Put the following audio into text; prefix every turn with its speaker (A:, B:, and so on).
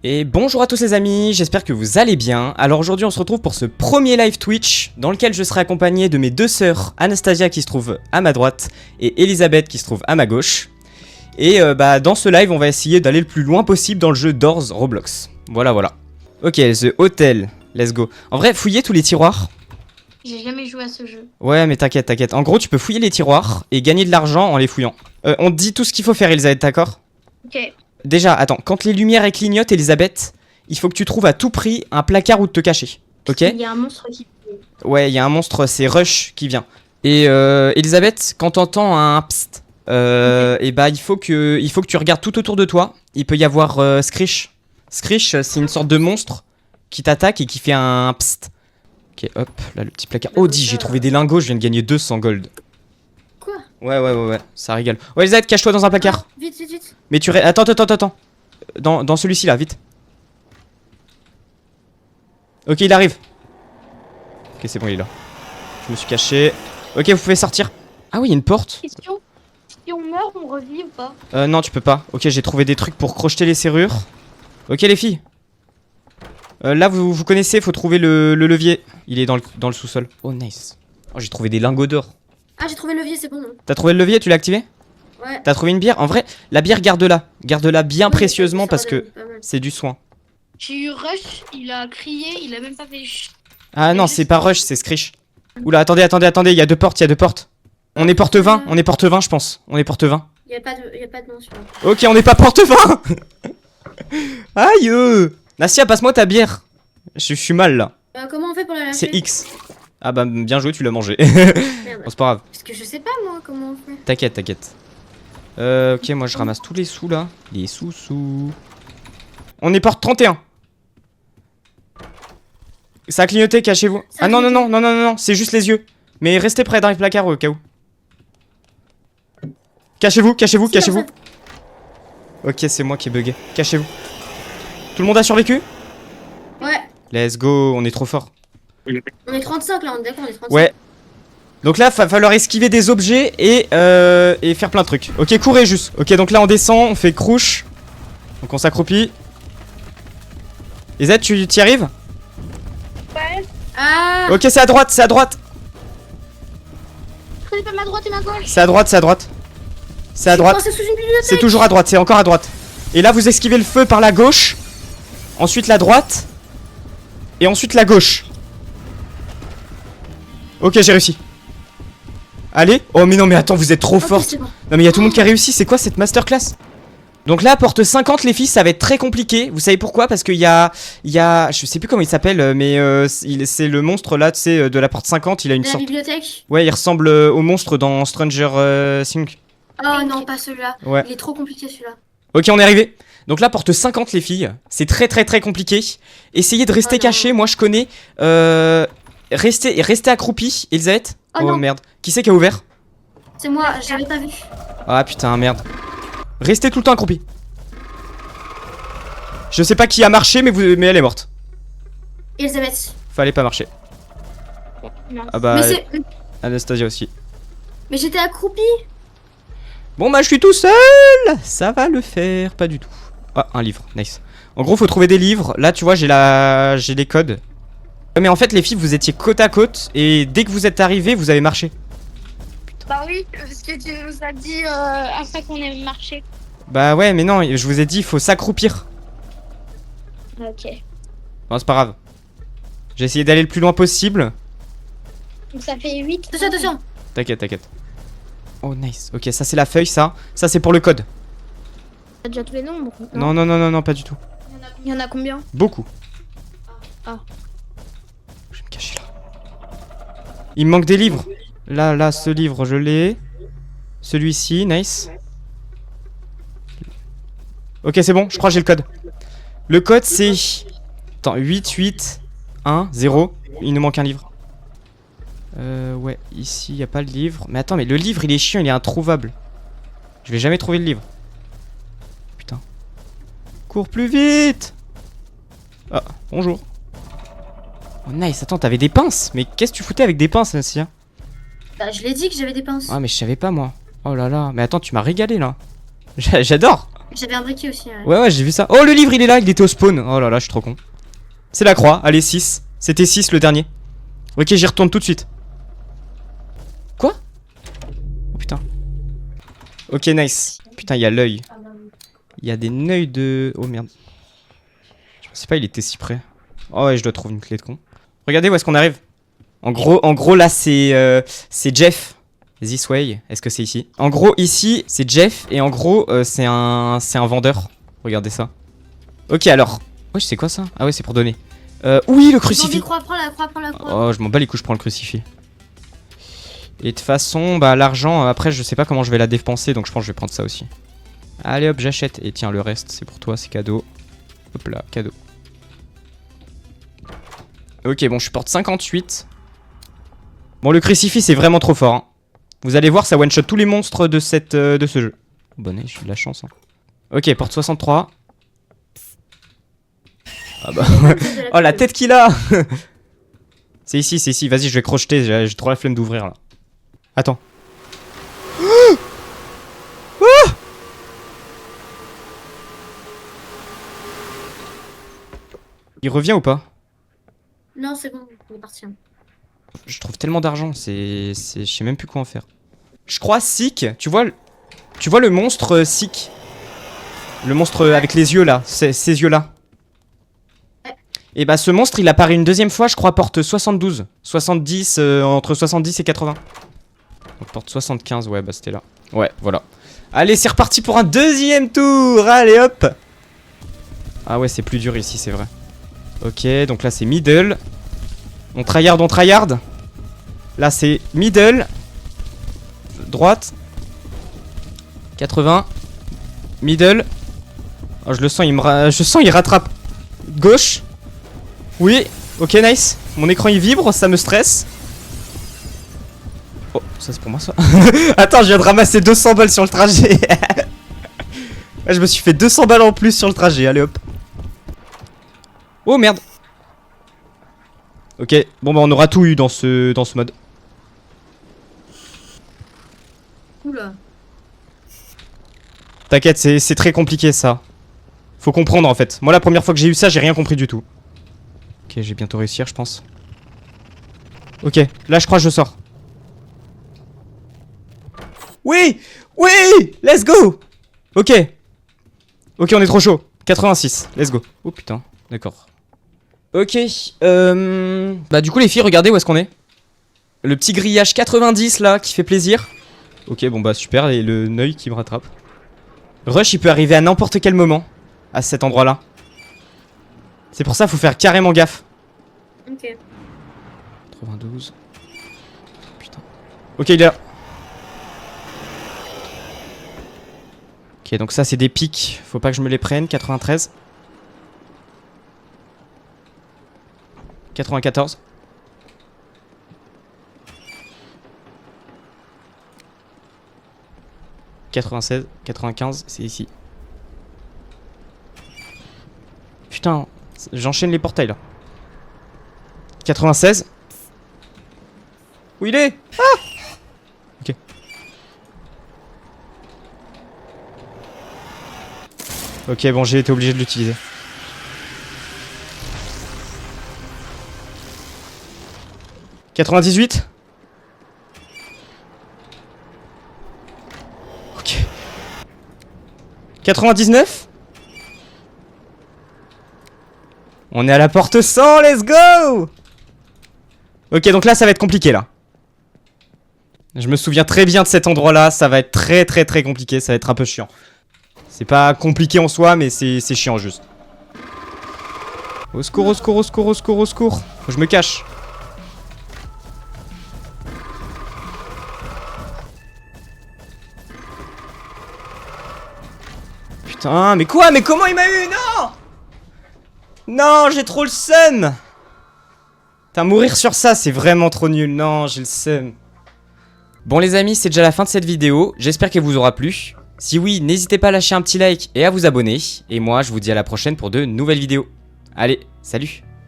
A: Et bonjour à tous les amis, j'espère que vous allez bien. Alors aujourd'hui on se retrouve pour ce premier live Twitch dans lequel je serai accompagné de mes deux sœurs, Anastasia qui se trouve à ma droite et Elisabeth qui se trouve à ma gauche. Et dans ce live on va essayer d'aller le plus loin possible dans le jeu Doors Roblox. Voilà. Ok, The Hotel, let's go. En vrai, fouiller tous les tiroirs.
B: J'ai jamais joué à ce jeu.
A: Ouais mais t'inquiète. En gros tu peux fouiller les tiroirs et gagner de l'argent en les fouillant. On te dit tout ce qu'il faut faire Elisabeth, d'accord?
B: Ok.
A: Déjà, attends, quand les lumières clignotent, Elisabeth, il faut que tu trouves à tout prix un placard où te cacher. Ok?
B: Il y a un monstre qui...
A: Ouais, il y a un monstre, c'est Rush qui vient. Et Elisabeth, quand t'entends un psst, et bah il faut que tu regardes tout autour de toi. Il peut y avoir Screech. Screech, c'est une sorte de monstre qui t'attaque et qui fait un psst. Ok, hop, là le petit placard. Oh, dis, j'ai trouvé des lingots, je viens de gagner 200 gold.
B: Quoi?
A: Ouais, ça régale. Ouais, Elisabeth, cache-toi dans un placard.
B: Ah, vite.
A: Mais attends. Dans celui-ci là, vite. Ok, il arrive. Ok, c'est bon, il est là. Je me suis caché. Ok, vous pouvez sortir. Ah oui, il y a une porte.
B: Question. Si on meurt, on revit ou pas?
A: Non, tu peux pas. Ok, j'ai trouvé des trucs pour crocheter les serrures. Ok, les filles. Là, vous connaissez, faut trouver le levier. Il est dans le sous-sol. Oh, nice. Oh, j'ai trouvé des lingots d'or.
B: Ah, j'ai trouvé le levier, c'est bon.
A: T'as trouvé le levier, tu l'as activé?
B: Ouais.
A: T'as trouvé une bière? En vrai, la bière, garde-la. Garde-la bien précieusement parce que c'est du soin.
C: J'ai eu Rush, il a crié, il a même pas fait chut.
A: Ah non, c'est pas Rush, c'est Screech. Oula, attendez, il y a deux portes, On est porte 20, je pense. On est porte 20.
B: Y a pas de nom sur là.
A: Ok, on n'est pas porte 20. Aïe. Nassia, passe-moi ta bière. Je suis mal là.
B: Comment on fait pour la lâcher?
A: C'est X. Ah bah bien joué, tu l'as mangé.
B: Merde.
A: Bon, c'est pas grave.
B: Parce que je sais pas moi comment on fait.
A: T'inquiète. Ok, moi je ramasse tous les sous là. Les sous. On est porte 31. Ça a clignoté, cachez-vous. Ah non, c'est juste les yeux. Mais restez près dans les placards au cas où. Cachez-vous. Ok, c'est moi qui ai bugué. Cachez-vous. Tout le monde a survécu?
B: Ouais.
A: Let's go, on est trop fort.
B: On est 35 là, on est d'accord, on est 35.
A: Ouais. Donc là, va falloir esquiver des objets et faire plein de trucs. Ok, courez juste. Ok, donc là on descend, on fait crouche. Donc on s'accroupit. Et Z, tu y arrives?
C: Ouais.
B: Ah.
A: Ok, c'est à droite.
C: Je connais pas ma droite et ma gauche.
A: C'est à droite. C'est à droite.
B: C'est sous une bibliothèque.
A: C'est toujours à droite, c'est encore à droite. Et là, vous esquivez le feu par la gauche. Ensuite la droite. Et ensuite la gauche. Ok, j'ai réussi. Allez. Oh mais non, mais attends, vous êtes trop forte.
B: Bon.
A: Non mais il y a tout le monde qui a réussi, c'est quoi cette masterclass? Donc là, porte 50 les filles, ça va être très compliqué. Vous savez pourquoi? Parce qu'il y a, je sais plus comment il s'appelle, mais c'est le monstre là, tu sais, de la porte 50, il a une
B: De la
A: sorte...
B: bibliothèque.
A: Ouais, il ressemble au monstre dans Stranger Things.
B: Oh non, pas celui-là.
A: Ouais.
B: Il est trop compliqué celui-là.
A: Ok, on est arrivé. Donc là, porte 50 les filles, c'est très compliqué. Essayez de rester
B: Oh non.
A: caché, moi je connais. Restez accroupi, Elisabeth.
B: Oh non.
A: Merde. Qui c'est qui a ouvert?
B: C'est moi, j'avais pas vu.
A: Ah putain, merde. Restez tout le temps accroupi. Je sais pas qui a marché, mais elle est morte.
B: Elisabeth.
A: Fallait pas marcher.
C: Non.
A: Ah bah,
B: Mais c'est.
A: Anastasia aussi.
B: Mais j'étais accroupie.
A: Bon bah, je suis tout seul. Ça va le faire, pas du tout. Ah, un livre, nice. En gros, faut trouver des livres. Là, tu vois, j'ai les codes. Ouais, mais en fait, les filles, vous étiez côte à côte. Et dès que vous êtes arrivés, vous avez marché.
C: Bah oui, parce que tu nous as dit après qu'on ait marché.
A: Bah ouais, mais non, je vous ai dit, il faut s'accroupir.
C: Ok.
A: Bon, c'est pas grave. J'ai essayé d'aller le plus loin possible.
C: Donc ça fait 8.
B: Attention.
A: T'inquiète. Oh, nice. Ok, ça, c'est la feuille, ça. Ça, c'est pour le code.
C: T'as déjà tous les nombres?
A: Non, pas du tout.
C: Il y en a combien?
A: Beaucoup.
C: Ah.
A: Je vais me cacher là. Il me manque des livres. Là, ce livre, je l'ai. Celui-ci, nice. Ok, c'est bon, je crois que j'ai le code. Le code, c'est... Attends, 88110. Il nous manque un livre. Ouais, ici, il n'y a pas le livre. Mais attends, mais le livre, il est chiant, il est introuvable. Je vais jamais trouver le livre. Putain. Cours plus vite! Ah, bonjour. Oh, nice, attends, t'avais des pinces? Mais qu'est-ce que tu foutais avec des pinces, Nassia?
B: Bah, je l'ai dit que j'avais des pinces.
A: Ah, mais je savais pas, moi. Oh là là, mais attends, tu m'as régalé, là. J'adore.
B: J'avais un briquet aussi.
A: Ouais, j'ai vu ça. Oh, le livre, il est là, il était au spawn. Oh là là, je suis trop con. C'est la croix, allez, 6. C'était 6 le dernier. Ok, j'y retourne tout de suite. Quoi? Oh putain. Ok, nice. Putain, il y a l'œil. Il y a des œils de... Oh merde. Je sais pas, il était si près. Oh ouais, je dois trouver une clé de con. Regardez où est-ce qu'on arrive. En gros là, c'est Jeff. This way. Est-ce que c'est ici? En gros, ici, c'est Jeff. Et en gros, c'est un vendeur. Regardez ça. Ok, alors. Ouais, c'est quoi ça? Ah ouais, c'est pour donner. Oui, le crucifix.
B: Prends la croix.
A: Oh, je m'en bats les couilles, je prends le crucifix. Et de toute façon, bah l'argent, après, je sais pas comment je vais la dépenser, donc je pense que je vais prendre ça aussi. Allez hop, j'achète. Et tiens, le reste, c'est pour toi, c'est cadeau. Hop là, cadeau. Ok, bon, je porte 58. Bon, le crucifix, c'est vraiment trop fort. Hein. Vous allez voir, ça one-shot tous les monstres de ce jeu. Bonnet, j'ai eu de la chance. Hein. Ok, porte 63. Ah bah... oh, la tête qu'il a. C'est ici. Vas-y, je vais crocheter. J'ai trop la flemme d'ouvrir, là. Attends. Il revient ou pas?
B: Non, c'est bon, il est parti.
A: Je trouve tellement d'argent, je sais même plus quoi en faire. Je crois Sick, tu vois le monstre Sick? Le monstre avec les yeux là, ces yeux là. Et bah ce monstre il apparaît une deuxième fois, je crois porte 72. 70, entre 70 et 80. Donc porte 75, ouais bah c'était là. Ouais, voilà. Allez, c'est reparti pour un deuxième tour. Allez hop. Ah ouais, c'est plus dur ici, c'est vrai. Ok, donc là c'est middle. On tryhard. Là c'est middle. Droite. 80. Middle. Oh, je le sens, il rattrape. Gauche. Oui, ok, nice. Mon écran il vibre, ça me stresse. Oh, ça c'est pour moi ça. Attends, je viens de ramasser 200 balles sur le trajet. Je me suis fait 200 balles en plus sur le trajet, allez hop. Oh merde. Ok, bon bah on aura tout eu dans ce mode.
B: Oula.
A: T'inquiète, c'est très compliqué ça. Faut comprendre en fait. Moi la première fois que j'ai eu ça, j'ai rien compris du tout. Ok, j'ai bientôt réussir, je pense. Ok, là je crois que je sors. Oui! Oui! Let's go! Ok. Ok, on est trop chaud. 86, let's go. Oh putain, d'accord. Ok, bah du coup les filles, regardez où est-ce qu'on est. Le petit grillage 90 là, qui fait plaisir. Ok, bon bah super, et le œil qui me rattrape. Rush, il peut arriver à n'importe quel moment, à cet endroit-là. C'est pour ça, faut faire carrément gaffe.
B: Ok.
A: 92. Putain. Ok, il est là. Ok, donc ça c'est des pics, faut pas que je me les prenne. 93. 94. « 96, 95, c'est ici. Putain, j'enchaîne les portails là. 96. Où il est? Ah! Ok. Ok, bon, j'ai été obligé de l'utiliser. « 98 » Ok. 99 ? On est à la porte 100, let's go! Ok, donc là, ça va être compliqué, là. Je me souviens très bien de cet endroit-là, ça va être très compliqué, ça va être un peu chiant. C'est pas compliqué en soi, mais c'est chiant, juste. Au secours, au secours, au secours, au secours, au secours. Faut que je me cache. Putain, mais quoi? Mais comment il m'a eu? Non! Non, j'ai trop le seum! Putain, mourir sur ça, c'est vraiment trop nul. Non, j'ai le seum. Bon les amis, c'est déjà la fin de cette vidéo. J'espère qu'elle vous aura plu. Si oui, n'hésitez pas à lâcher un petit like et à vous abonner. Et moi, je vous dis à la prochaine pour de nouvelles vidéos. Allez, salut!